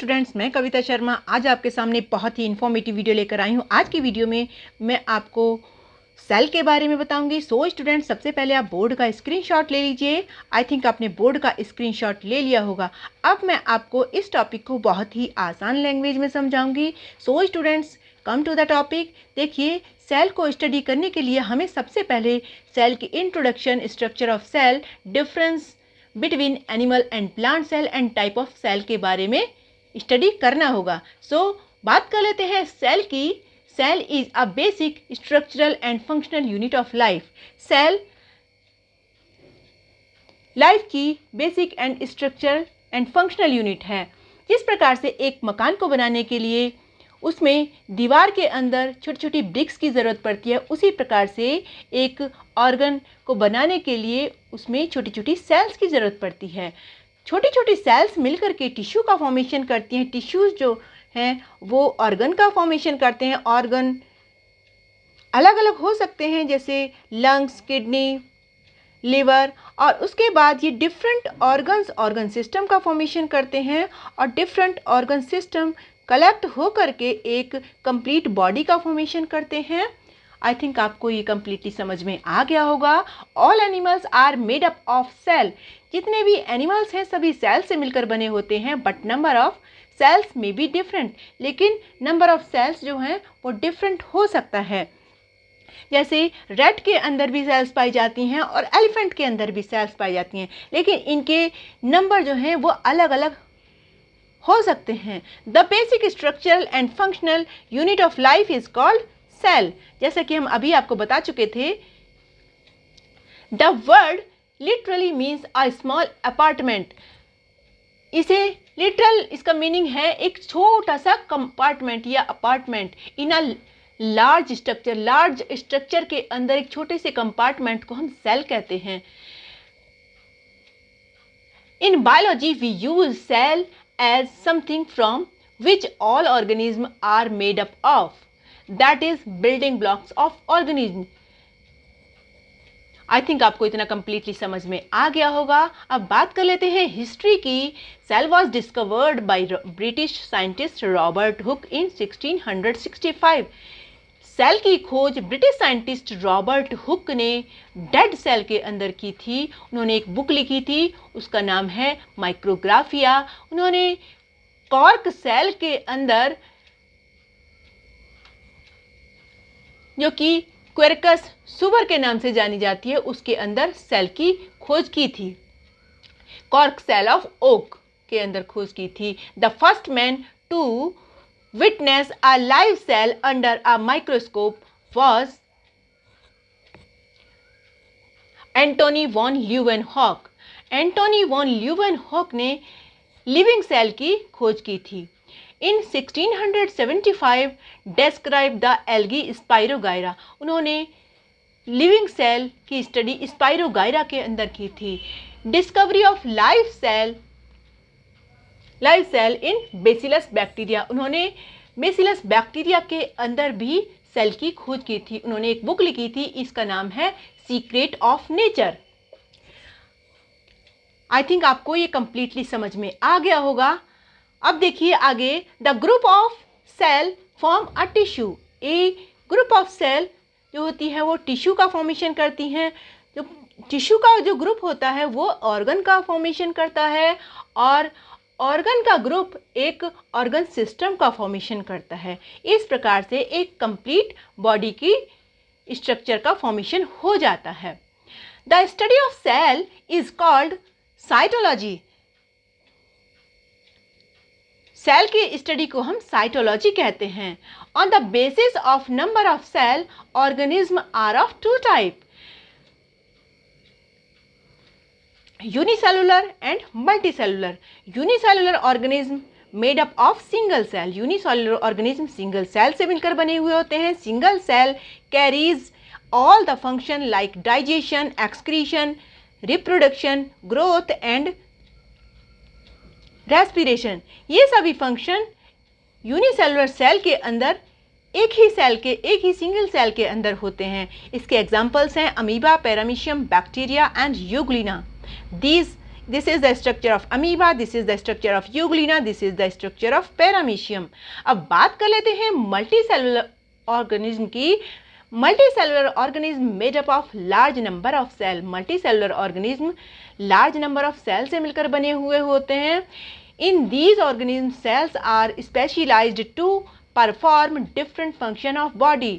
Students, मैं कविता शर्मा आज आपके सामने बहुत ही इन्फॉर्मेटिव वीडियो लेकर आई हूँ। आज की वीडियो में मैं आपको सेल के बारे में बताऊंगी। सो स्टूडेंट्स, सबसे पहले आप बोर्ड का स्क्रीनशॉट ले लीजिए। आई थिंक आपने बोर्ड का स्क्रीनशॉट ले लिया होगा। अब मैं आपको इस टॉपिक को बहुत ही आसान लैंग्वेज में समझाऊंगी। So students, come to the topic. देखिए, सेल को स्टडी करने के लिए हमें सबसे पहले सेल की introduction, structure of cell, difference between animal and plant cell and type of cell के बारे में स्टडी करना होगा। सो बात कर लेते हैं सेल की। Cell is a basic structural and functional unit of life. Cell life की basic and structural and functional unit है। जिस प्रकार से एक मकान को बनाने के लिए उसमें दीवार के अंदर छोटी छोटी ब्रिक्स की ज़रूरत पड़ती है, उसी प्रकार से एक ऑर्गन को बनाने के लिए उसमें छोटी छोटी सेल्स की ज़रूरत पड़ती है। छोटी छोटी सेल्स मिलकर के टिश्यू का फॉर्मेशन करती हैं। टिश्यूज़ जो हैं वो ऑर्गन का फॉर्मेशन करते हैं। ऑर्गन अलग अलग हो सकते हैं, जैसे लंग्स, किडनी, लिवर, और उसके बाद ये डिफरेंट ऑर्गन सिस्टम का फॉर्मेशन करते हैं और डिफरेंट ऑर्गन सिस्टम कलेक्ट हो करके एक कंप्लीट बॉडी का फॉर्मेशन करते हैं। आई थिंक आपको ये कंप्लीटली समझ में आ गया होगा। All animals are made up of cell. जितने भी एनिमल्स हैं सभी सेल से मिलकर बने होते हैं, बट नंबर ऑफ सेल्स में बी डिफरेंट। लेकिन नंबर ऑफ सेल्स जो हैं वो डिफरेंट हो सकता है। जैसे रैट के अंदर भी सेल्स पाई जाती हैं और एलिफेंट के अंदर भी सेल्स पाई जाती हैं, लेकिन इनके नंबर जो हैं वो अलग अलग हो सकते हैं। The basic structural and functional unit of life is called cell. जैसा कि हम अभी आपको बता चुके थे, the word literally means a small apartment. इसे लिटरल, इसका मीनिंग है एक छोटा सा कंपार्टमेंट या apartment in a large structure. Large structure के अंदर एक छोटे से कंपार्टमेंट को हम सेल कहते हैं। In biology we use cell as something from which all organisms are made up of, that is building blocks of organism. I think आपको इतना कंप्लीटली समझ में आ गया होगा। अब बात कर लेते हैं हिस्ट्री की। Cell was discovered by British scientist Robert Hooke in 1665। Cell की खोज ब्रिटिश साइंटिस्ट रॉबर्ट हुक ने डेड सेल के अंदर की थी। उन्होंने एक बुक लिखी थी, उसका नाम है माइक्रोग्राफिया। उन्होंने कॉर्क सेल के अंदर, जो कि क्वेरकस सुवर के नाम से जानी जाती है, उसके अंदर सेल की खोज की थी। कॉर्क सेल ऑफ ओक के अंदर खोज की थी। The first man to witness a live cell under a microscope was Antony von Leeuwenhoek. Antony von Leeuwenhoek ने लिविंग सेल की खोज की थी। In 1675 described the algae Spirogyra. उन्होंने लिविंग सेल की स्टडी स्पाइरोगायरा के अंदर की थी। Discovery of live cell in bacillus bacteria. उन्होंने बेसिलस बैक्टीरिया के अंदर भी सेल की खोज की थी। उन्होंने एक बुक लिखी थी, इसका नाम है secret of nature. I think आपको ये कंप्लीटली समझ में आ गया होगा। अब देखिए आगे, the group of cell form a tissue. A group of cell जो होती है वो टिश्यू का फॉर्मेशन करती हैं। जो टिश्यू का जो ग्रुप होता है वो ऑर्गन का फॉर्मेशन करता है, और ऑर्गन का ग्रुप एक ऑर्गन सिस्टम का फॉर्मेशन करता है। इस प्रकार से एक कंप्लीट बॉडी की स्ट्रक्चर का फॉर्मेशन हो जाता है। The study of cell is called cytology. Cell की स्टडी को हम साइटोलॉजी कहते हैं। On the basis of number of cell, organism are of two type, unicellular and multicellular. Unicellular organism made up of single cell. Unicellular organism single cell से मिलकर बने हुए होते हैं। Single cell carries all the function like digestion, excretion, reproduction, growth and respiration. ये सभी function unicellular cell के अंदर एक ही सिंगल सेल के अंदर होते हैं। इसके एग्जाम्पल्स हैं amoeba, paramecium, bacteria and Euglena. These This is the structure of amoeba, this is the structure of euglena, this is the structure of paramecium. अब बात कर लेते हैं multicellular organism की. Multicellular organism made up of large number of cell. Multicellular organism large number of cell से मिलकर बने हुए होते हैं. In these organisms, cells are specialized to perform different function of body.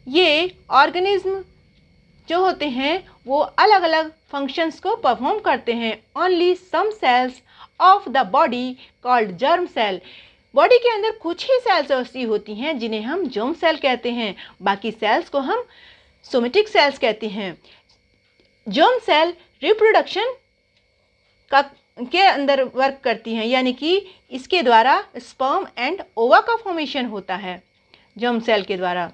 ये organism जो होते हैं वो अलग अलग functions को perform करते हैं. Only some cells of the body called germ cell. Body के अंदर कुछ ही सेल्स ऐसी होती हैं जिन्हें हम जर्म सेल कहते हैं, बाकी सेल्स को हम सोमेटिक सेल्स कहते हैं. जर्म सेल रिप्रोडक्शन के अंदर वर्क करती हैं, यानी कि इसके द्वारा स्पर्म एंड ओवा का फॉर्मेशन होता है जर्म सेल के द्वारा.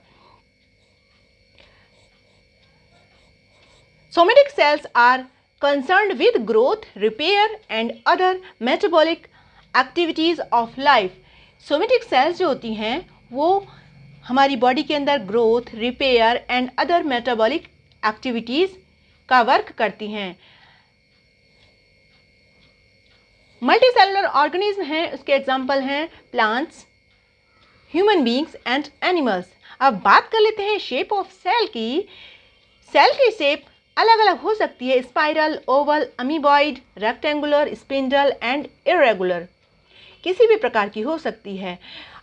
Somatic cells are concerned with growth, repair and other metabolic activities of life. Somatic cells जो होती हैं वो हमारी बॉडी के अंदर growth, repair and other metabolic activities का वर्क करती हैं. मल्टीसेलुलर ऑर्गेनिज्म हैं, उसके एग्जाम्पल हैं plants, human beings and animals. अब बात कर लेते हैं शेप ऑफ सेल की. सेल की शेप अलग अलग हो सकती है, spiral, oval, amoeboid, rectangular, spindle and irregular. किसी भी प्रकार की हो सकती है.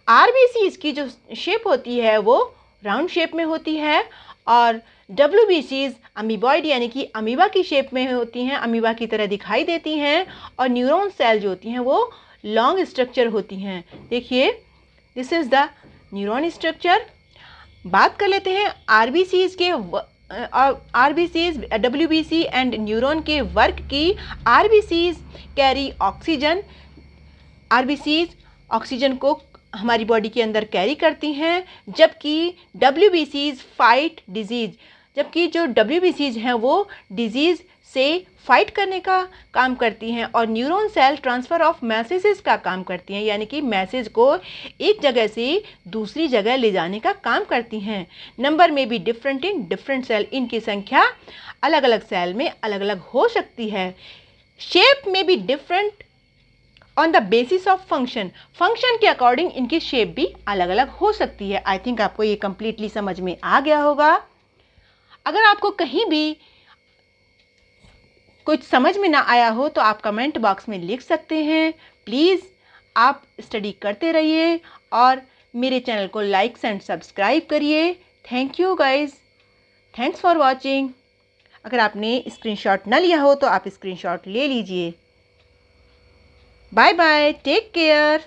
आरबीसीज की जो शेप होती है वो राउंड शेप में होती है और डब्ल्यूबीसीज अमीबॉइड यानी कि अमीबा की शेप में होती हैं, अमीबा की तरह दिखाई देती हैं. और न्यूरॉन सेल जो होती हैं वो लॉन्ग स्ट्रक्चर होती हैं. देखिए, this is the neuron structure. बात कर लेते हैं आरबीसीज के आरबीसीज, डब्ल्यूबीसी एंड न्यूरॉन के वर्क की. RBCs carry oxygen. RBCs oxygen को हमारी बॉडी के अंदर कैरी करती हैं, जबकि डब्ल्यूबीसीज फाइट डिजीज़. जबकि जो डब्ल्यूबीसीज हैं वो डिजीज़ से फाइट करने का काम करती हैं. और neuron cell transfer of messages का काम करती हैं, यानी कि मैसेज को एक जगह से दूसरी जगह ले जाने का काम करती हैं. नंबर में भी डिफरेंट इन डिफरेंट सेल. इनकी संख्या अलग अलग सेल में अलग अलग हो सकती है. शेप में भी different on the basis of function. Function के अकॉर्डिंग इनकी शेप भी अलग अलग हो सकती है. आई थिंक आपको ये कंप्लीटली समझ में आ गया होगा. अगर आपको कहीं भी कुछ समझ में ना आया हो तो आप कमेंट बॉक्स में लिख सकते हैं. प्लीज़ आप स्टडी करते रहिए और मेरे चैनल को लाइक एंड सब्सक्राइब करिए. Thank you guys, thanks for watching. अगर आपने स्क्रीनशॉट ना लिया हो तो आप स्क्रीनशॉट ले लीजिए. Bye bye. Take care.